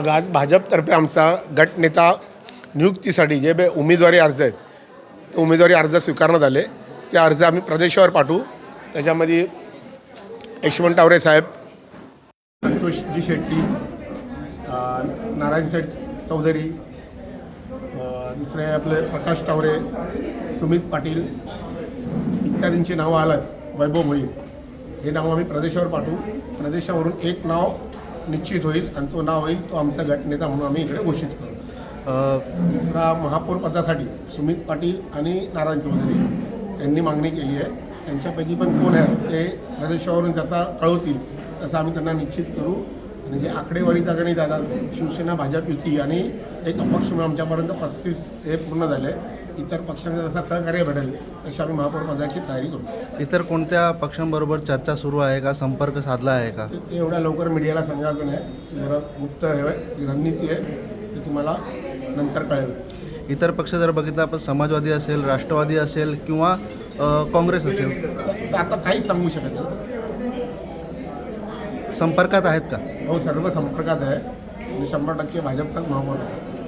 आज भाजपतर्फे आमचा गटनेता नियुक्तीसाठी जे उमेदवारी अर्ज आहेत ते उमेदवारी अर्ज स्वीकारण्यात आले. ते अर्ज आम्ही प्रदेशावर पाठवू. त्याच्यामध्ये यशवंत टावरे साहेब, संतोषजी शेट्टी, नारायण शेठ चौधरी, दुसरे आपले प्रकाश टावरे, सुमित पाटील इत्यादींची नावं आलं. वैभव मोहीम हे नाव आम्ही प्रदेशावर पाठवू. प्रदेशावरून एक नाव निश्चित होईल आणि तो नाव होईल तो आमचा गटनेता म्हणून आम्ही इकडे घोषित करू. दुसरा महापौर पदासाठी सुमित पाटील आणि नारायण चौधरी यांनी मागणी केली आहे. त्यांच्यापैकी पण कोण आहे ते प्रदेशावरून जसा कळवतील तसं आम्ही त्यांना निश्चित करू. आणि जे आकडेवारीचा गणित आता शिवसेना भाजप युती आणि एक अपक्ष म्हणून आमच्यापर्यंत 35 हे पूर्ण झाले. इतर पक्षांना जसा सहकार्य भेटेल तशी आम्ही महापौर पदाची तयारी करू. इतर कोणत्या पक्षांबरोबर चर्चा सुरू आहे का, संपर्क साधला आहे का? ते एवढ्या लवकर मीडियाला सांगायचं नाही. जरा गुप्त ही रणनीती आहे, ते तुम्हाला नंतर कळेल. इतर पक्ष जर बघितला आपण समाजवादी असेल, राष्ट्रवादी असेल किंवा काँग्रेस असेल, तर आता काहीच सांगू शकत नाही. संपर्कात आहेत का? हो, सर्व संपर्कात आहे आणि 100% भाजपचाच महापौर आहे.